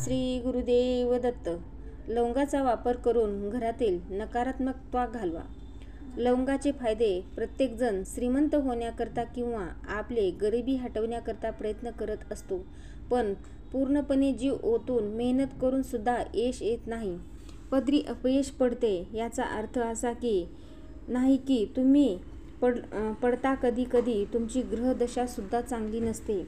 श्री गुरुदेव दत्त. लवंगाचा वापर करून घरातील नकारात्मकता घालवा. लवंगाचे फायदे. प्रत्येकजण श्रीमंत होण्याकरता किंवा आपले गरिबी हटवण्याकरता प्रयत्न करत असतो, पण पूर्णपणे जीव ओतून मेहनत करून सुद्धा यश येत नाही. पदरी अपयश पडते. याचा अर्थ असा की नाही की तुम्ही पडता. कधी कधी तुमची ग्रहदशा सुद्धा चांगली नसते.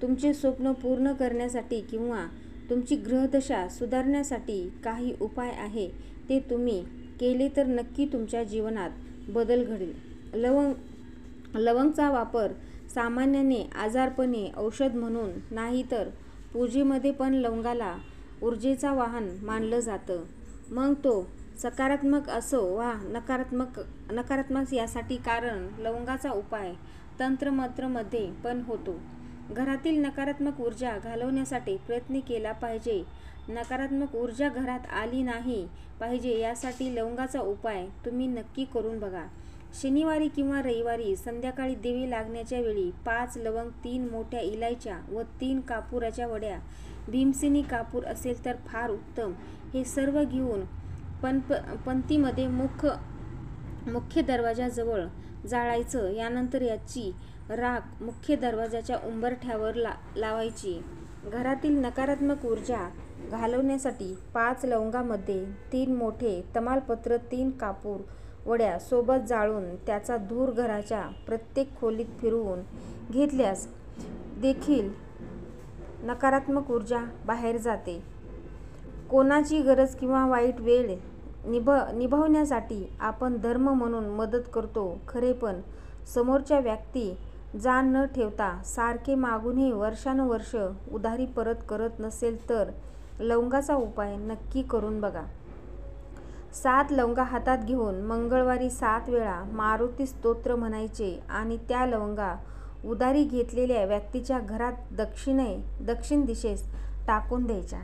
तुमचे स्वप्न पूर्ण करण्यासाठी किंवा तुमची ग्रहदशा सुधारण्यासाठी काही उपाय आहे. ते तुम्ही केले तर नक्की तुमच्या जीवनात बदल घडेल. लवंगचा वापर सामान्याने आजारपणे औषध म्हणून नाही तर पूजेमध्ये पण लवंगाला ऊर्जेचा वाहन मानलं जातं. मग तो सकारात्मक असो वा नकारात्मक यासाठी. कारण लवंगाचा उपाय तंत्रमंत्रामध्ये पण होतो. घरातील नकारात्मक ऊर्जा घालवण्यासाठी प्रयत्न केला पाहिजे. नकारात्मक ऊर्जा घरात आली नाही पाहिजे यासाठी लवंगाचा उपाय तुम्ही नक्की करून बघा. शनिवारी किंवा रविवारी संध्याकाळी दिवे लागण्याच्या वेळी 5 लवंग, 3 मोठ्या इलायच्या व 3 कापुराच्या वड्या, भीमसेनी कापूर असेल तर फार उत्तम, हे सर्व घेऊन पंक्तीमध्ये मुख्य दरवाजाजवळ जाळायचं. यानंतर याची राख मुख्य दरवाजाच्या उंबरठ्यावर लावायची. घरातील नकारात्मक ऊर्जा घालवण्यासाठी 5 लवंगामध्ये 3 मोठे तमालपत्र, 3 कापूर वड्या सोबत जाळून त्याचा धूर घराच्या प्रत्येक खोलीत फिरवून घेतल्यास देखील नकारात्मक ऊर्जा बाहेर जाते. कोणाची गरज किंवा वाईट वेळ निभावण्यासाठी आपण धर्म म्हणून मदत करतो खरे, पण समोरच्या व्यक्ती जाण न ठेवता सारखे मागूनही वर्षानुवर्ष उधारी परत करत नसेल तर लवंगाचा उपाय नक्की करून बघा. 7 लवंगा हातात घेऊन मंगळवारी 7 वेळा मारुती स्तोत्र म्हणायचे आणि त्या लवंगा उधारी घेतलेल्या व्यक्तीच्या घरात दक्षिण दिशेस टाकून द्यायच्या.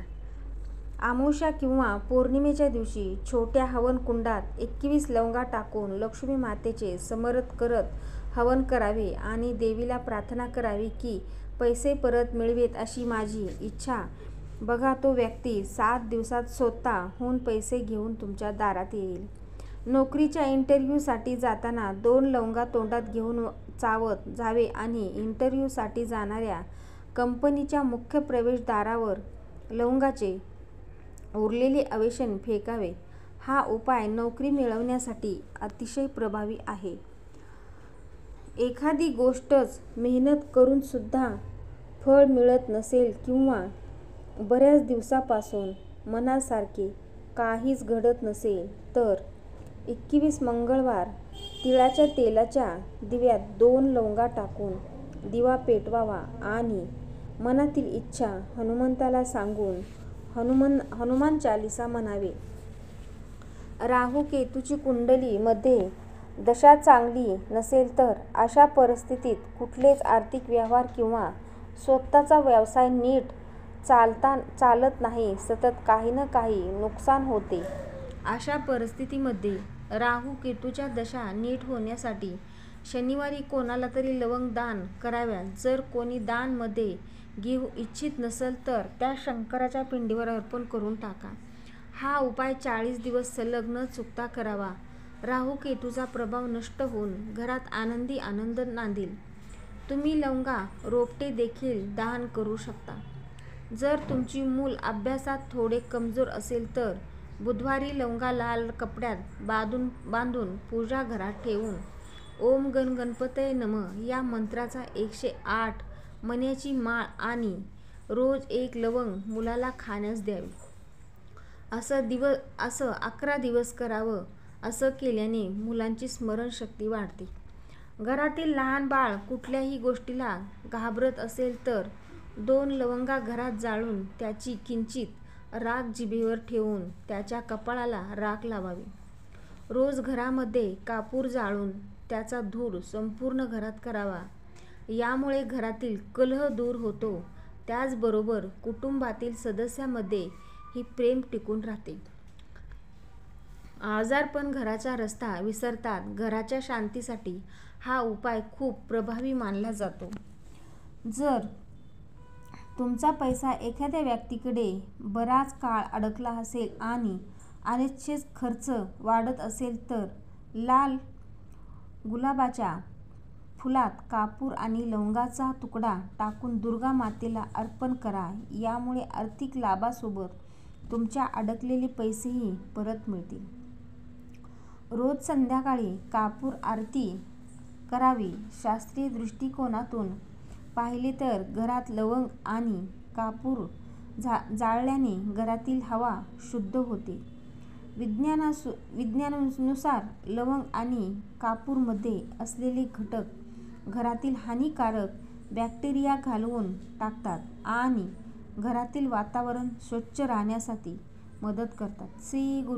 अमावस्या किंवा पौर्णिमेच्या दिवशी छोट्या हवन कुंडात 21 लवंगा टाकून लक्ष्मी मातेचे स्मरण करत हवन करावे आणि देवीला प्रार्थना करावी की पैसे परत मिळवेत अशी माझी इच्छा. बघा, तो व्यक्ती 7 दिवसात स्वतःहून पैसे घेऊन तुमच्या दारात येईल. नोकरीच्या इंटरव्ह्यूसाठी जाताना 2 लवंगा तोंडात घेऊन चावत जावे आणि इंटरव्ह्यूसाठी जाणाऱ्या कंपनीच्या मुख्य प्रवेशद्वारावर लवंगाचे उरलेले अवेशन फेकावे. हा उपाय नोकरी मिळवण्यासाठी अतिशय प्रभावी आहे. एखादी गोष्टच मेहनत करून सुद्धा फळ मिळत नसेल किंवा बऱ्याच दिवसापासून मनासारखे काहीच घडत नसेल तर 21 मंगळवार तिळाच्या तेलाच्या दिव्यात 2 लवंगा टाकून दिवा पेटवावा आणि मनातील इच्छा हनुमंताला सांगून हनुमान चालीसा म्हणावे. राहू केतूची कुंडली मध्ये दशा चांगली नसेल तर अशा परिस्थितीत कुठलेच आर्थिक व्यवहार किंवा स्वतःचा व्यवसाय नीट चालत नाही. सतत काही ना काही नुकसान होते. अशा परिस्थितीमध्ये राहू केतूच्या दशा नीट होण्यासाठी शनिवारी कोणाला तरी लवंग दान कराव्या. जर कोणी दान मध्ये घेऊ इच्छित नसेल तर त्या शंकराच्या पिंडीवर अर्पण करून टाका. हा उपाय 40 दिवस सलग न चुकता करावा. राहू केतूचा प्रभाव नष्ट होऊन घरात आनंद नांदेल. तुम्ही लवंगा रोपटे देखील दान करू शकता. जर तुमची मूल अभ्यासात थोडे कमजोर असेल तर बुधवारी लवंगा लाल कपड्यात बांधून पूजा घरात ठेवून ओम गण गणपतये नमः या मंत्राचा 108 मण्याची माळ आणि रोज 1 लवंग मुलाला खाण्यास द्यावे. असं 11 दिवस करावं. असं केल्याने मुलांची स्मरणशक्ती वाढते. घरातील लहान बाळ कुठल्याही गोष्टीला घाबरत असेल तर 2 लवंगा घरात जाळून त्याची किंचित राख जिभेवर ठेवून त्याच्या कपाळाला राख लावावी. रोज घरामध्ये कापूर जाळून त्याचा धूर संपूर्ण घरात करावा. यामुळे घरातील कलह दूर होतो. त्याचबरोबर कुटुंबातील सदस्यांमध्ये ही प्रेम टिकून राहते. आजारपण घराचा रस्ता विसरतात. घराच्या शांतीसाठी हा उपाय खूप प्रभावी मानला जातो. जर तुमचा पैसा एखाद्या व्यक्तीकडे बराच काळ अडकला असेल आणि अनिश्चित खर्च वाढत असेल तर लाल गुलाबाच्या फुलात कापूर आणि लवंगाचा तुकडा टाकून दुर्गा मातेला अर्पण करा. यामुळे आर्थिक लाभासोबत तुमच्या अडकलेले पैसेही परत मिळतील. रोज संध्याकाळी कापूर आरती करावी. शास्त्रीय दृष्टिकोनातून पाहिले तर घरात लवंग आणि कापूर जाळल्याने घरातील हवा शुद्ध होते. विज्ञानानुसार लवंग आणि कापूरमध्ये असलेले घटक घरातील हानिकारक बॅक्टेरिया घालवून टाकतात आणि घरातील वातावरण स्वच्छ राहण्यासाठी मदत करतात. श्री गुरु